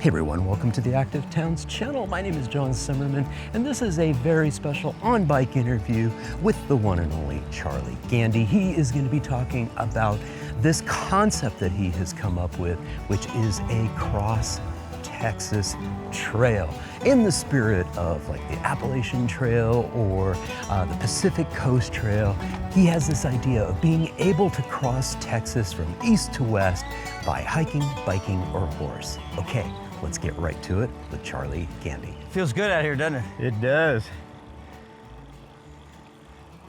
Hey everyone, welcome to the Active Towns channel. My name is John Simmerman, and this is a very special on-bike interview with the one and only Charlie Gandy. He is going to be talking about this concept that he has come up with, which is a cross-Texas trail in the spirit of like the Appalachian Trail or the Pacific Coast Trail. He has this idea of being able to cross Texas from east to west by hiking, biking, or horse. Okay, let's get right to it with Charlie Gandy. Feels good out here, doesn't it? It does.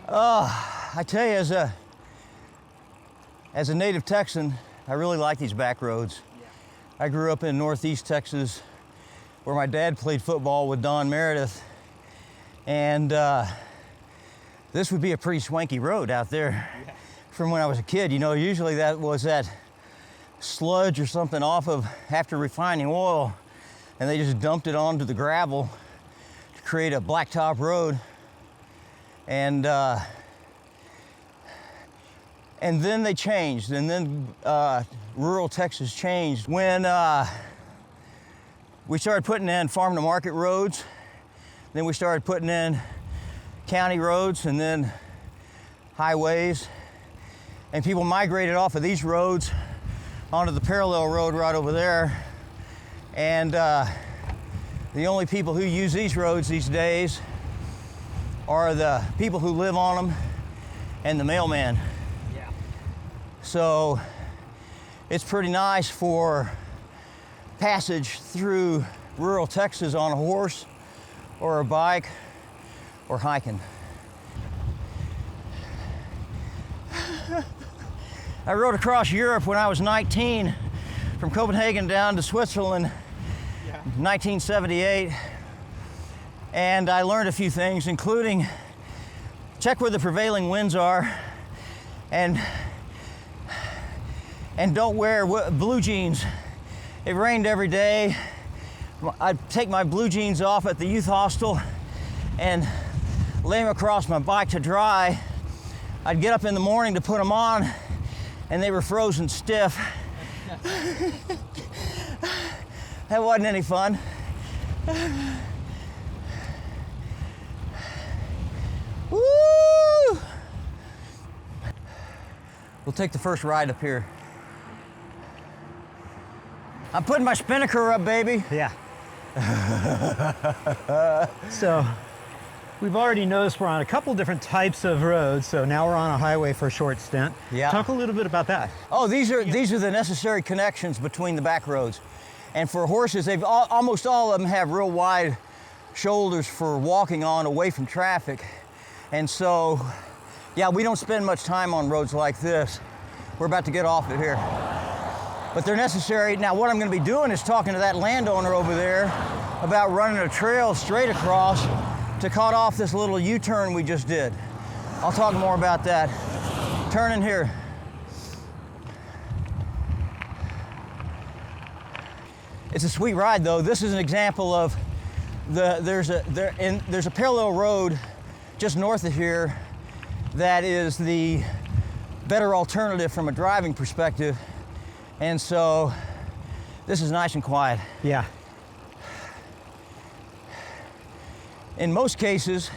I tell you, as a native Texan, I really like these back roads. Yeah. I grew up in Northeast Texas, where my dad played football with Don Meredith, and this would be a pretty swanky road out there. Yeah. From when I was a kid. You know, usually that was that sludge or something off of after refining oil, and they just dumped it onto the gravel to create a blacktop road. And then they changed, and then rural Texas changed when we started putting in farm to market roads. Then we started putting in county roads and then highways, and people migrated off of these roads onto the parallel road right over there. And the only people who use these roads these days are the people who live on them and the mailman. Yeah. So it's pretty nice for passage through rural Texas on a horse or a bike or hiking. I rode across Europe when I was 19, from Copenhagen down to Switzerland, in 1978. And I learned a few things, including check where the prevailing winds are, and don't wear blue jeans. It rained every day. I'd take my blue jeans off at the youth hostel and lay them across my bike to dry. I'd get up in the morning to put them on, and they were frozen stiff. That wasn't any fun. Woo! We'll take the first ride up here. I'm putting my spinnaker up, baby. Yeah. So, we've already noticed we're on a couple different types of roads, so now we're on a highway for a short stint. Yeah. Talk a little bit about that. Oh, these are the necessary connections between the back roads. And for horses, almost all of them have real wide shoulders for walking on away from traffic. And so, yeah, we don't spend much time on roads like this. We're about to get off it here. But they're necessary. Now, what I'm gonna be doing is talking to that landowner over there about running a trail straight across to cut off this little U-turn we just did. I'll talk more about that. Turn in here. It's a sweet ride, though. This is an example of there's a parallel road just north of here that is the better alternative from a driving perspective, and so this is nice and quiet. Yeah. In most cases,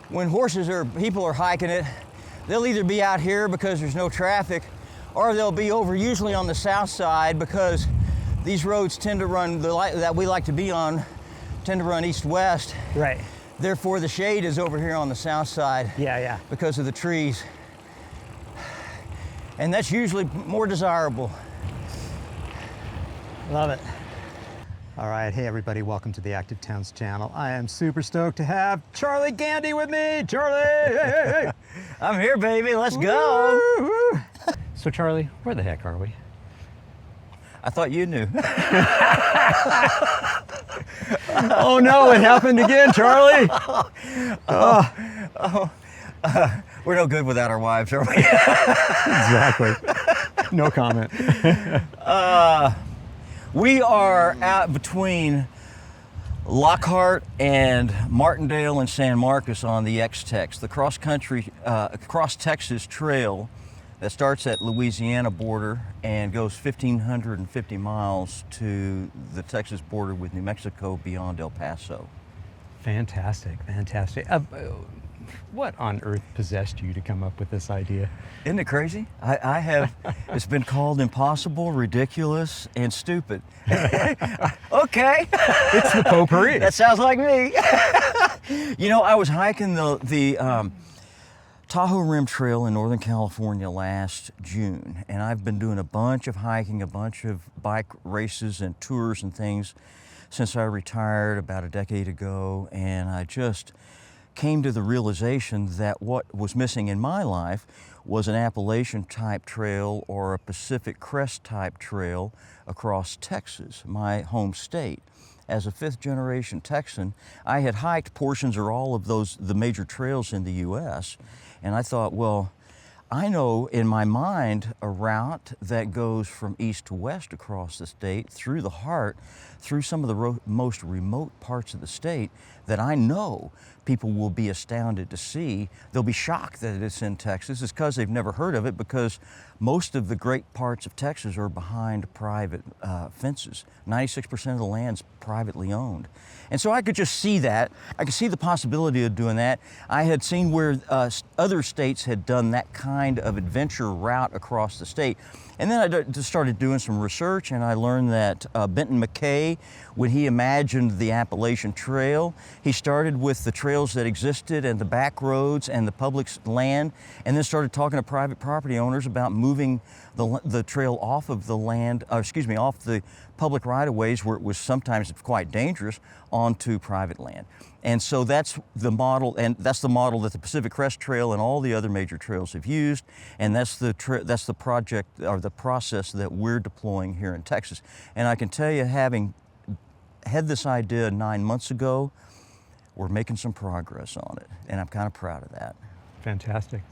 when horses or people are hiking it, they'll either be out here because there's no traffic, or they'll be over usually on the south side because these roads tend to run, that we like to be on, tend to run east-west. Right. Therefore, the shade is over here on the south side. Yeah, yeah. Because of the trees. And that's usually more desirable. Love it. All right, hey everybody, welcome to the Active Towns channel. I am super stoked to have Charlie Gandy with me. Charlie, hey. I'm here, baby, let's go. Woo-hoo. So Charlie, where the heck are we? I thought you knew. Oh no, it happened again, Charlie. We're no good without our wives, are we? Exactly. No comment. We are out between Lockhart and Martindale and San Marcos on the X-Tex, the cross-Texas trail that starts at Louisiana border and goes 1,550 miles to the Texas border with New Mexico beyond El Paso. Fantastic, fantastic. What on earth possessed you to come up with this idea? Isn't it crazy? I have, it's been called impossible, ridiculous, and stupid. Okay. It's the potpourri. That sounds like me. You know, I was hiking the Tahoe Rim Trail in Northern California last June, and I've been doing a bunch of hiking, a bunch of bike races and tours and things since I retired about a decade ago, and I just came to the realization that what was missing in my life was an Appalachian type trail or a Pacific Crest type trail across Texas, my home state. As a fifth generation Texan, I had hiked portions or all of the major trails in the US, and I thought, well, I know in my mind a route that goes from east to west across the state, through the heart, through some of the most remote parts of the state that I know people will be astounded to see. They'll be shocked that it's in Texas. It's because they've never heard of it, because most of the great parts of Texas are behind private fences. 96% of the land's privately owned. And so I could just see that. I could see the possibility of doing that. I had seen where other states had done that kind of adventure route across the state. And then I just started doing some research, and I learned that Benton McKay, when he imagined the Appalachian Trail, he started with the trails that existed and the back roads and the public land, and then started talking to private property owners about moving the trail off of the land, off the public right-of-ways where it was sometimes quite dangerous, onto private land. And so that's the model, and that's the model that the Pacific Crest Trail and all the other major trails have used, and that's the project or the process that we're deploying here in Texas. And I can tell you, having had this idea 9 months ago, we're making some progress on it, and I'm kind of proud of that. Fantastic.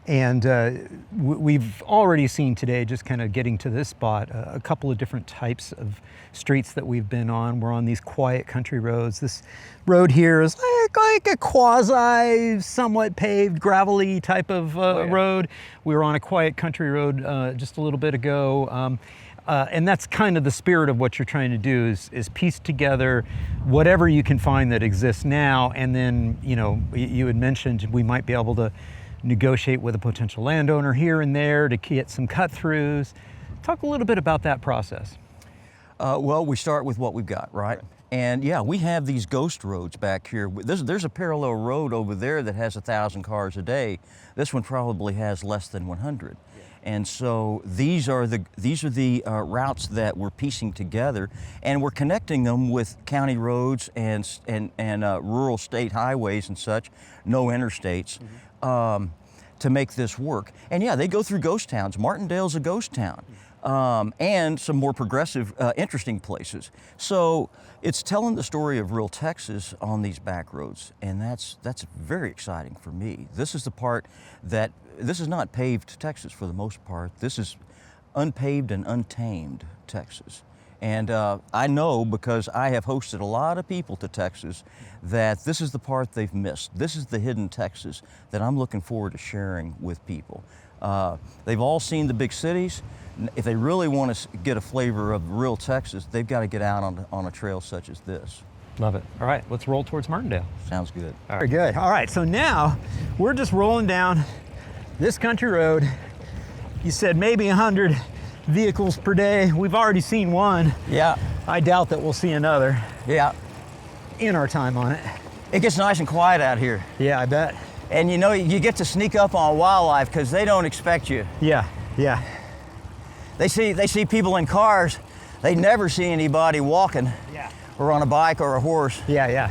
And we've already seen today, just kind of getting to this spot, a couple of different types of streets that we've been on. We're on these quiet country roads. This road here is like a quasi, somewhat paved, gravelly type of road. We were on a quiet country road just a little bit ago. And that's kind of the spirit of what you're trying to do is piece together whatever you can find that exists now. And then, you know, you had mentioned we might be able to negotiate with a potential landowner here and there to get some cut-throughs. Talk a little bit about that process. Well, we start with what we've got, right? And yeah, we have these ghost roads back here. There's a parallel road over there that has 1,000 cars a day. This one probably has less than 100. And so these are the routes that we're piecing together, and we're connecting them with county roads and rural state highways and such, no interstates, to make this work. And yeah, they go through ghost towns. Martindale's a ghost town, and some more progressive, interesting places. So it's telling the story of real Texas on these back roads, and that's very exciting for me. This is the part that, this is not paved Texas for the most part. This is unpaved and untamed Texas. And I know, because I have hosted a lot of people to Texas, that this is the part they've missed. This is the hidden Texas that I'm looking forward to sharing with people. They've all seen the big cities. If they really want to get a flavor of real Texas, they've got to get out on a trail such as this. Love it. All right, let's roll towards Martindale. Sounds good. Very good. All right, so now we're just rolling down this country road. You said maybe 100 vehicles per day. We've already seen one. Yeah. I doubt that we'll see another. Yeah. In our time on it. It gets nice and quiet out here. Yeah, I bet. And you know, you get to sneak up on wildlife because they don't expect you. Yeah, yeah. They see people in cars. They never see anybody walking. Yeah. Or on a bike or a horse. Yeah, yeah.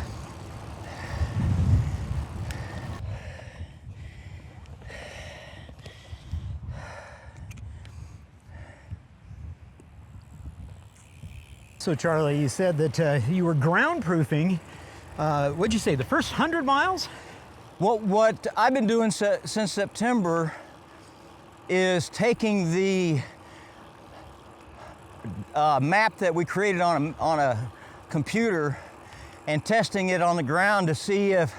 So Charlie, you said that you were groundproofing, what'd you say, the first 100 miles? What I've been doing since September is taking the map that we created on a computer and testing it on the ground to see if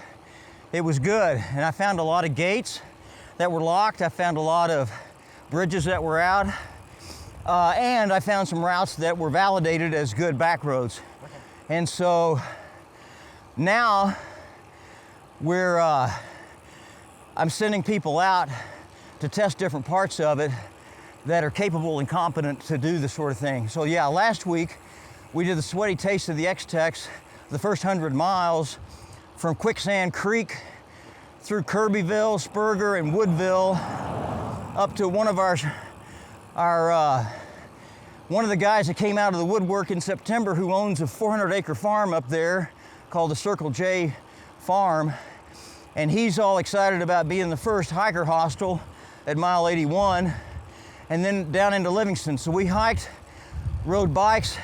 it was good. And I found a lot of gates that were locked. I found a lot of bridges that were out, and I found some routes that were validated as good back roads. Okay. And so now I'm sending people out to test different parts of it that are capable and competent to do this sort of thing. So yeah, last week we did the sweaty taste of the X-Tex, the first 100 miles from Quicksand Creek through Kirbyville, Spurger, and Woodville up to one of one of the guys that came out of the woodwork in September who owns a 400-acre farm up there called the Circle J Farm. And he's all excited about being the first hiker hostel at mile 81 and then down into Livingston. So we hiked, rode bikes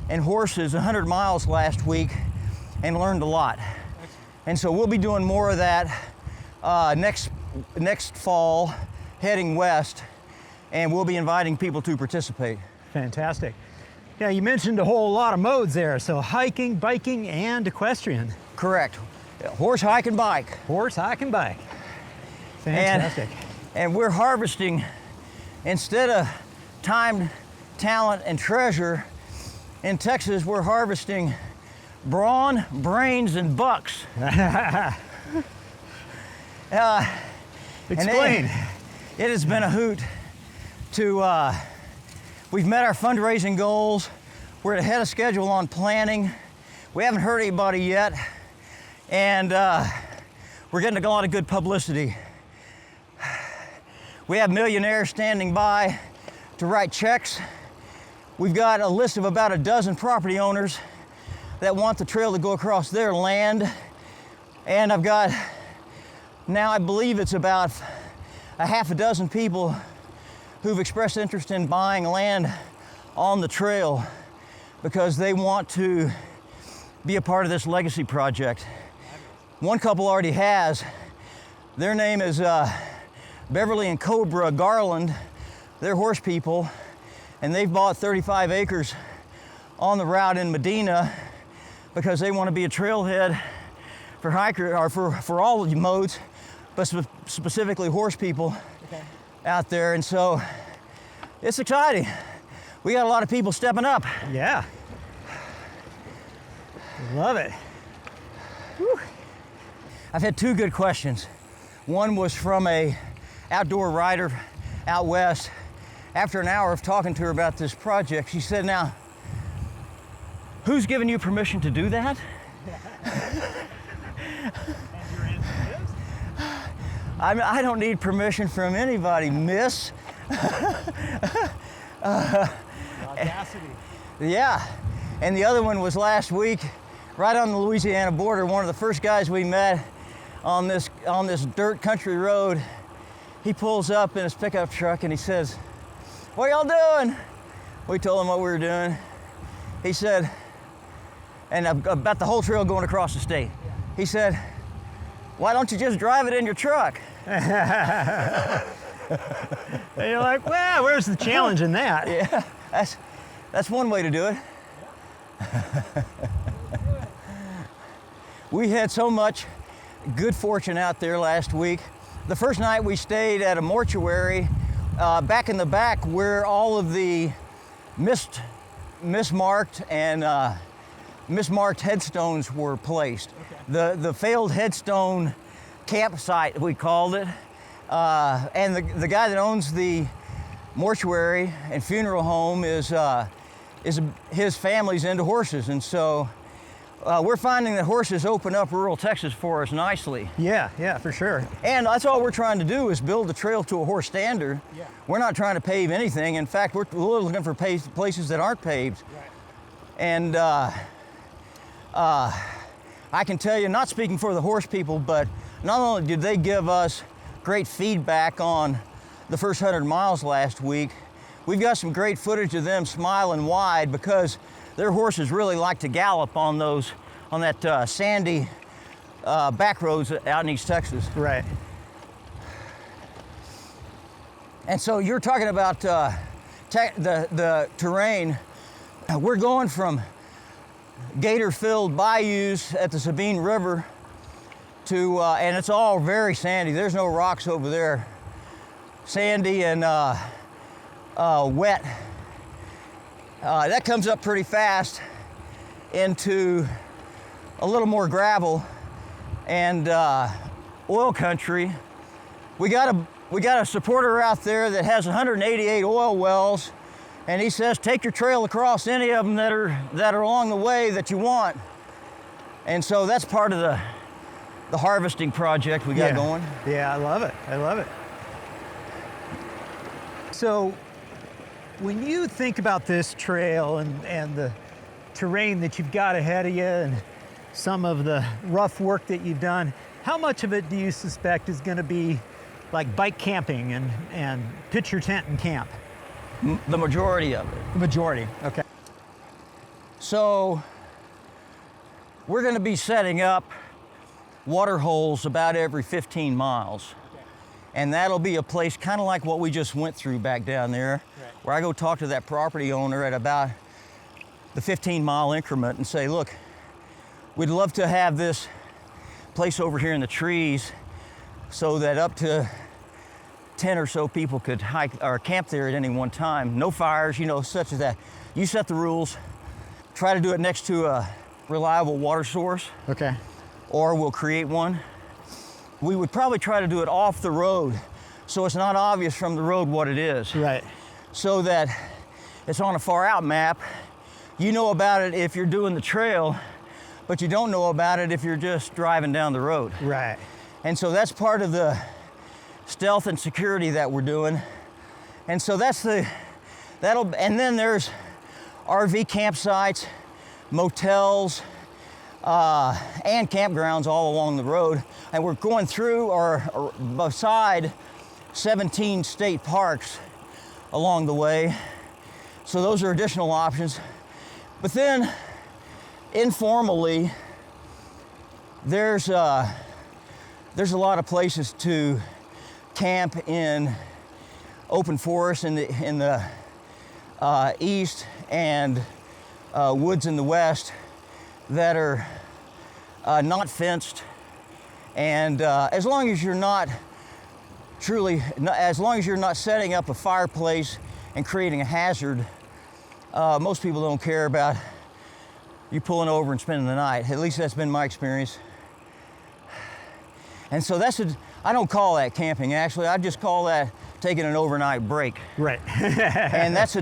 and horses 100 miles last week and learned a lot. And so we'll be doing more of that next fall, heading west, and we'll be inviting people to participate. Fantastic. Yeah, you mentioned a whole lot of modes there. So hiking, biking, and equestrian. Correct. Horse, hike, and bike. Horse, hike, and bike. Fantastic. And we're harvesting, instead of time, talent, and treasure, in Texas, we're harvesting brawn, brains, and bucks. Explain. It has been a hoot to, we've met our fundraising goals. We're ahead of schedule on planning. We haven't hurt anybody yet. And we're getting a lot of good publicity. We have millionaires standing by to write checks. We've got a list of about a dozen property owners that want the trail to go across their land. And I've got, now I believe it's about a half a dozen people who've expressed interest in buying land on the trail because they want to be a part of this legacy project. One couple already has. Their name is Beverly and Cobra Garland. They're horse people, and they've bought 35 acres on the route in Medina because they want to be a trailhead for hiker or for all modes, but specifically horse people out there. And so it's exciting. We got a lot of people stepping up. Yeah. Love it. Whew. I've had two good questions. One was from a outdoor rider out west. After an hour of talking to her about this project, she said, "Now, who's giving you permission to do that?" I don't need permission from anybody, miss. Audacity. Yeah. And the other one was last week, right on the Louisiana border. One of the first guys we met on this dirt country road, he pulls up in his pickup truck and he says, "What y'all doing?" We told him what we were doing. He said, and about the whole trail going across the state. He said, "Why don't you just drive it in your truck?" And you're like, well, where's the challenge in that? Yeah, that's one way to do it. We had so much good fortune out there last week. The first night we stayed at a mortuary back in the back where all of the mismarked headstones were placed. Okay. The failed headstone campsite, we called it. And the guy that owns the mortuary and funeral home is his family's into horses, and so we're finding that horses open up rural Texas for us nicely. Yeah, for sure. And that's all we're trying to do is build the trail to a horse standard. Yeah. We're not trying to pave anything. In fact, we're looking for places that aren't paved. Right. And I can tell you, not speaking for the horse people, but not only did they give us great feedback on the first 100 miles last week, we've got some great footage of them smiling wide because their horses really like to gallop on that sandy back roads out in East Texas. Right. And so you're talking about the terrain. We're going from gator-filled bayous at the Sabine River to, and it's all very sandy. There's no rocks over there. sandy and wet. That comes up pretty fast into a little more gravel and oil country. We got a supporter out there that has 188 oil wells, and he says take your trail across any of them that are along the way that you want. And so that's part of the harvesting project we got going. Yeah, I love it. I love it. So when you think about this trail and the terrain that you've got ahead of you and some of the rough work that you've done, how much of it do you suspect is going to be like bike camping and pitch your tent and camp? The majority of it. The majority, okay. So we're going to be setting up water holes about every 15 miles. And that'll be a place kind of like what we just went through back down there, where I go talk to that property owner at about the 15-mile increment and say, look, we'd love to have this place over here in the trees so that up to 10 or so people could hike or camp there at any one time. No fires, you know, such as that. You set the rules. Try to do it next to a reliable water source. Okay. Or we'll create one. We would probably try to do it off the road so it's not obvious from the road what it is. Right. So that it's on a far out map. You know about it if you're doing the trail, but you don't know about it if you're just driving down the road. Right. And so that's part of the stealth and security that we're doing. And so and then there's RV campsites, motels, and campgrounds all along the road. And we're going through or beside 17 state parks along the way. So those are additional options. But then informally, there's a lot of places to camp in open forest in the east and woods in the west that are not fenced, and as long as you're not setting up a fireplace and creating a hazard, most people don't care about you pulling over and spending the night. At least that's been my experience. And so I don't call that camping, actually. I just call that taking an overnight break. Right. And that's a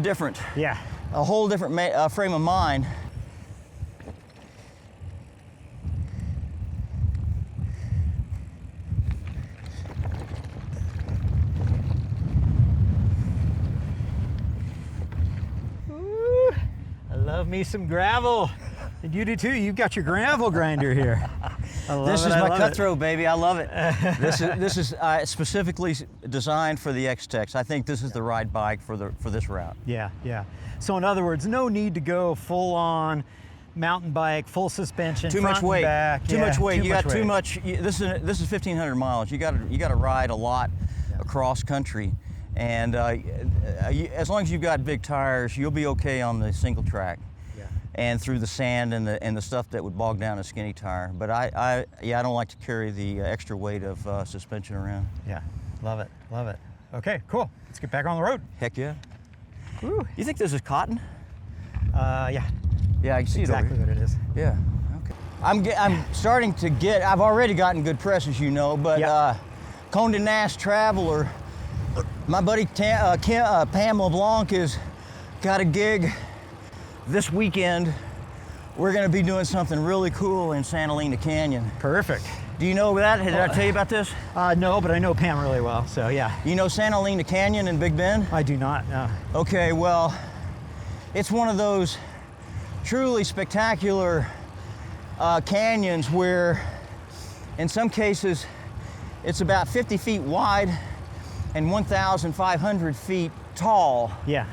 whole different frame of mind. Ooh, I love me some gravel. And you do too. You've got your gravel grinder here. This is my cutthroat, baby. I love it. This is specifically designed for the X-Tex. I think this is the right bike for this route. Yeah, yeah. So in other words, no need to go full on mountain bike, full suspension, too front much weight. And back. Too much weight. You got too much. This is 1,500 miles. You got to ride a lot across country, and as long as you've got big tires, you'll be okay on the single track. And through the sand and the stuff that would bog down a skinny tire. But I don't like to carry the extra weight of suspension around. Yeah, love it, love it. Okay, cool. Let's get back on the road. Heck yeah. Woo. You think this is cotton? Yeah. Yeah, I can see exactly it over here. what it is. Yeah. Okay. I'm starting to get. I've already gotten good press, as you know, but Condé Nast Traveler, my buddy Pam LeBlanc has got a gig. This weekend, we're going to be doing something really cool in Santa Lena Canyon. Perfect. Do you know that? Did I tell you about this? No, but I know Pam really well, so yeah. You know Santa Lena Canyon in Big Bend? I do not, no. Okay, well, it's one of those truly spectacular canyons where, in some cases, it's about 50 feet wide and 1,500 feet tall. Yeah.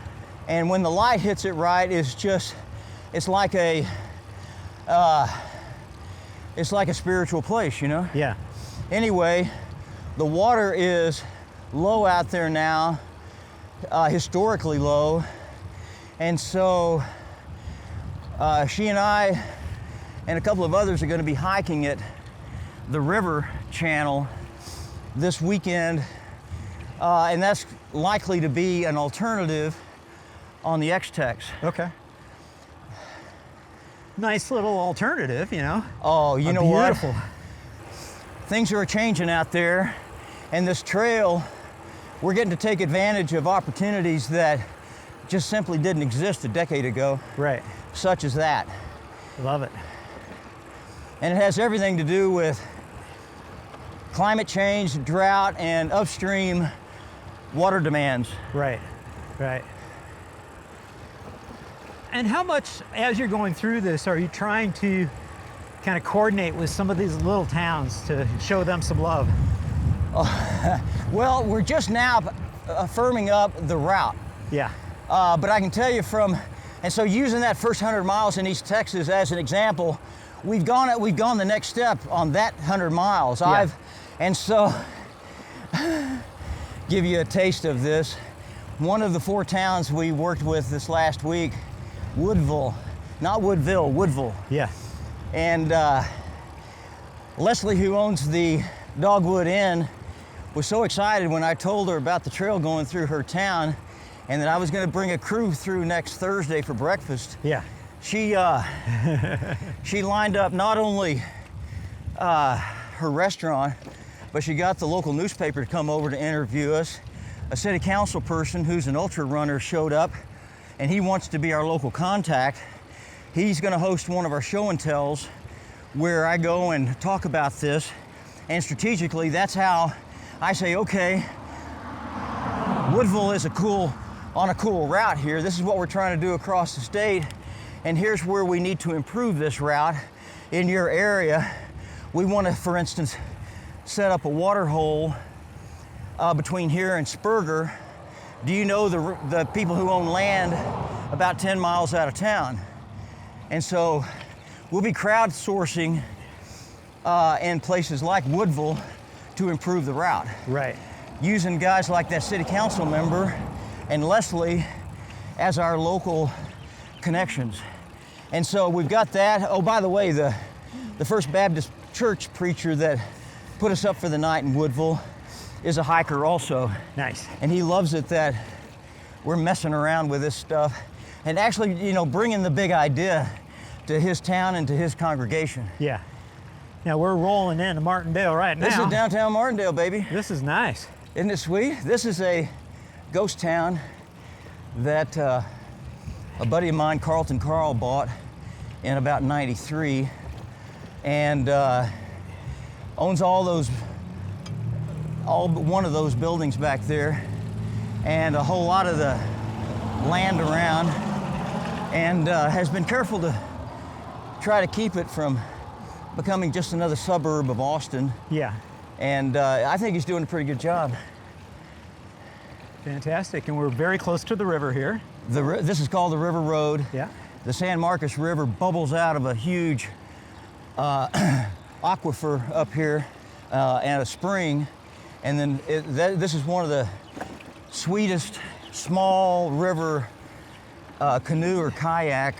And when the light hits it right, it's like a spiritual place, you know? Yeah. Anyway, the water is low out there now, historically low. And so she and I and a couple of others are going to be hiking it, the river channel, this weekend And that's likely to be an alternative on the X-Tex. Okay. Nice little alternative, you know. Oh, you know what? Beautiful. Things are changing out there, and this trail, we're getting to take advantage of opportunities that just simply didn't exist a decade ago. Right. Such as that. Love it. And it has everything to do with climate change, drought, and upstream water demands. Right, right. And how much, as you're going through this, are you trying to kind of coordinate with some of these little towns to show them some love? Well, we're just now firming up the route. Yeah. But I can tell you and so using that first 100 miles in East Texas as an example, we've gone the next step on that 100 miles. Yeah. And so, give you a taste of this. One of the 4 towns we worked with this last week, Woodville, not Woodville, Woodville. Yeah. And Leslie, who owns the Dogwood Inn, was so excited when I told her about the trail going through her town and that I was going to bring a crew through next Thursday for breakfast. Yeah. She lined up not only her restaurant, but she got the local newspaper to come over to interview us. A city council person who's an ultra runner showed up, and he wants to be our local contact. He's going to host one of our show and tells where I go and talk about this. And strategically, that's how I say, okay, Woodville is on a cool route here. This is what we're trying to do across the state. And here's where we need to improve this route in your area. We want to, for instance, set up a water hole between here and Spurger. Do you know the people who own land about 10 miles out of town? And so we'll be crowdsourcing in places like Woodville to improve the route. Right. Using guys like that city council member and Leslie as our local connections. And so we've got that. Oh, by the way, the First Baptist Church preacher that put us up for the night in Woodville is a hiker also. Nice. And he loves it that we're messing around with this stuff and actually, you know, bringing the big idea to his town and to his congregation. Yeah. Now we're rolling into Martindale right now. This is downtown Martindale, baby. This is nice. Isn't it sweet? This is a ghost town that a buddy of mine, Carlton Carl, bought in about '93, and owns all but one of those buildings back there, and a whole lot of the land around, and has been careful to try to keep it from becoming just another suburb of Austin. Yeah. And I think he's doing a pretty good job. Fantastic. And we're very close to the river here. This is called the River Road. Yeah. The San Marcos River bubbles out of a huge aquifer up here and a spring. And then this is one of the sweetest small river canoe or kayak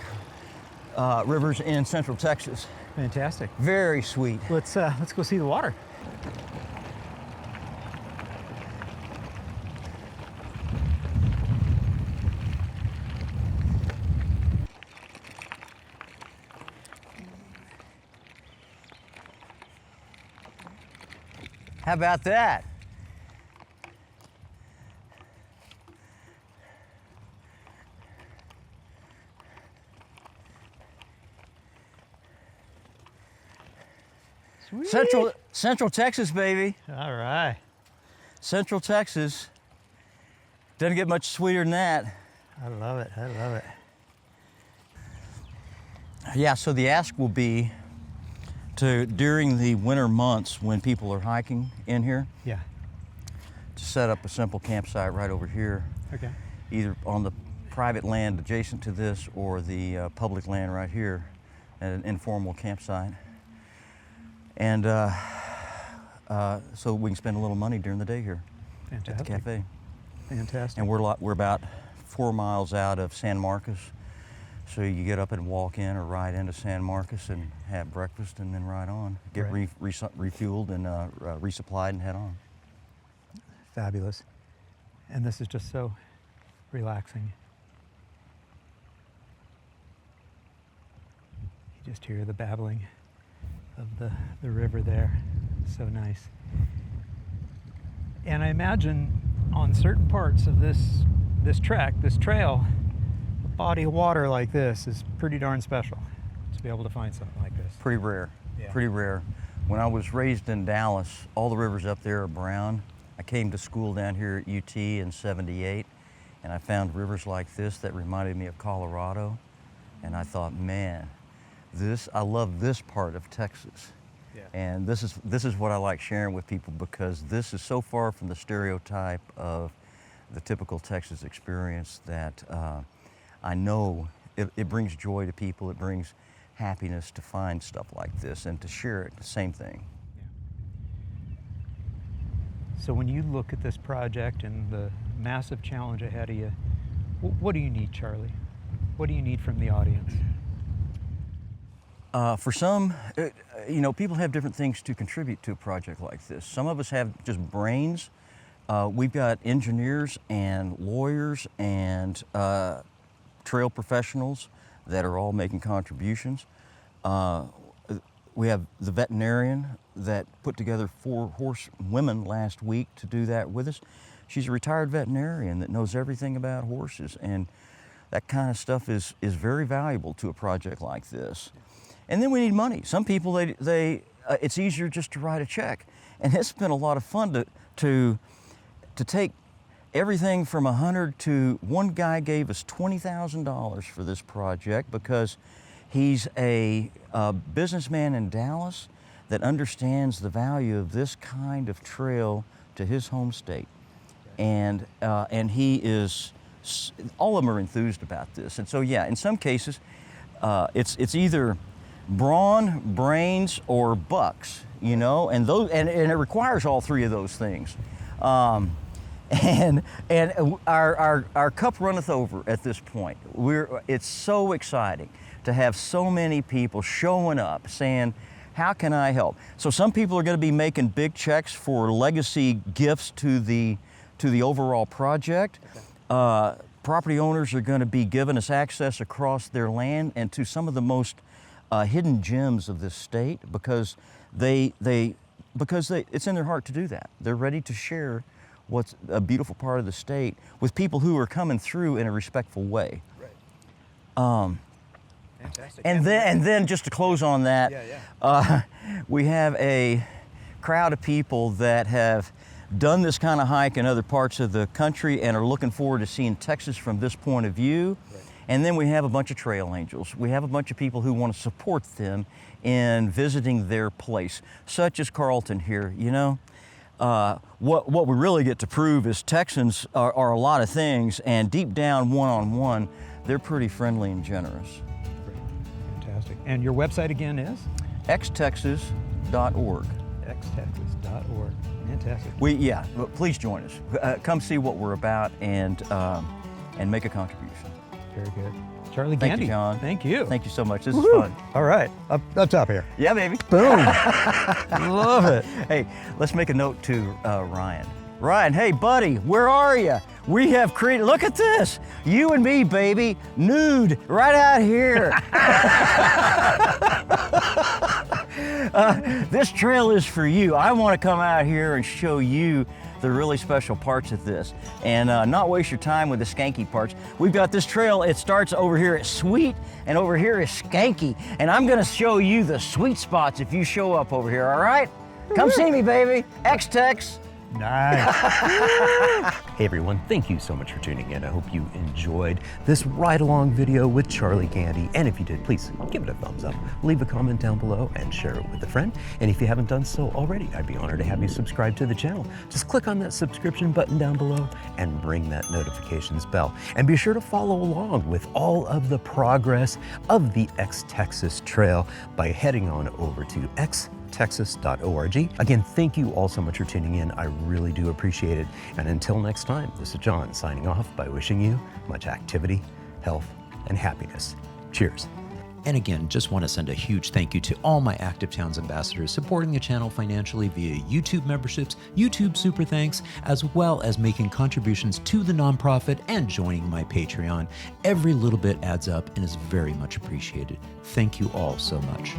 rivers in Central Texas. Fantastic. Very sweet. Let's go see the water. How about that? Sweet. Central Texas, baby. All right. Central Texas. Doesn't get much sweeter than that. I love it. I love it. Yeah, so the ask will be to, during the winter months when people are hiking in here, Yeah. to set up a simple campsite right over here, Okay. either on the private land adjacent to this or the public land right here, at an informal campsite. And so we can spend a little money during the day here at the Fantastic. cafe. Fantastic. And we're about 4 miles out of San Marcos. So you get up and walk in or ride into San Marcos and have breakfast and then ride on. Get Right. refueled and resupplied and head on. Fabulous. And this is just so relaxing. You just hear the babbling of the river there. So nice. And I imagine on certain parts of this trek, this trail, a body of water like this is pretty darn special to be able to find something like this. Pretty rare, Yeah. pretty rare. When I was raised in Dallas, all the rivers up there are brown. I came to school down here at UT in '78, and I found rivers like this that reminded me of Colorado. And I thought, man, I love this part of Texas. Yeah. And this is what I like sharing with people, because this is so far from the stereotype of the typical Texas experience that I know it brings joy to people. It brings happiness to find stuff like this and to share it, the same thing. So when you look at this project and the massive challenge ahead of you, what do you need, Charlie? What do you need from the audience? For some, people have different things to contribute to a project like this. Some of us have just brains. We've got engineers and lawyers and trail professionals that are all making contributions. We have the veterinarian that put together 4 horse women last week to do that with us. She's a retired veterinarian that knows everything about horses, and that kind of stuff is very valuable to a project like this. And then we need money. Some people, it's easier just to write a check. And it's been a lot of fun to take everything from 100 to, one guy gave us $20,000 for this project because he's a businessman in Dallas that understands the value of this kind of trail to his home state. And he is, all of them are enthused about this. And so, yeah, in some cases, it's either brawn, brains, or bucks, and it requires all 3 of those things. And our cup runneth over at this point. It's so exciting to have so many people showing up saying, how can I help? So some people are going to be making big checks for legacy gifts to the overall project. Okay. Property owners are going to be giving us access across their land and to some of the most hidden gems of this state, because it's in their heart to do that. They're ready to share what's a beautiful part of the state with people who are coming through in a respectful way. Right. Fantastic. And then just to close on that, we have a crowd of people that have done this kind of hike in other parts of the country and are looking forward to seeing Texas from this point of view. Right. And then we have a bunch of trail angels. We have a bunch of people who want to support them in visiting their place, such as Carlton here. What we really get to prove is Texans are a lot of things, and deep down, one-on-one, they're pretty friendly and generous. Great. Fantastic. And your website again is? xtexas.org. xtexas.org. Fantastic. Please join us. Come see what we're about and make a contribution. Very good. Charlie Gandy. Thank you, John. Thank you. Thank you so much. This Woo-hoo. is fun. All right. Up top here. Yeah, baby. Boom. Love it. Hey, let's make a note to Ryan. Ryan, hey, buddy, where are you? We have created, look at this. You and me, baby, nude, right out here. This trail is for you. I want to come out here and show you the really special parts of this and not waste your time with the skanky parts. We've got this trail, it starts over here at Sweet and over here is Skanky, and I'm gonna show you the sweet spots if you show up over here, all right? Come see me, baby. X-Tex. Nice. Hey everyone, thank you so much for tuning in. I hope you enjoyed this ride-along video with Charlie Gandy. And if you did, please give it a thumbs up, leave a comment down below, and share it with a friend. And if you haven't done so already, I'd be honored to have you subscribe to the channel. Just click on that subscription button down below and ring that notifications bell. And be sure to follow along with all of the progress of the X-Texas Trail by heading on over to xtexas.org. Again, thank you all so much for tuning in. I really do appreciate it. And until next time, this is John signing off by wishing you much activity, health, and happiness. Cheers. And again, just want to send a huge thank you to all my Active Towns ambassadors supporting the channel financially via YouTube memberships, YouTube super thanks, as well as making contributions to the nonprofit and joining my Patreon. Every little bit adds up and is very much appreciated. Thank you all so much.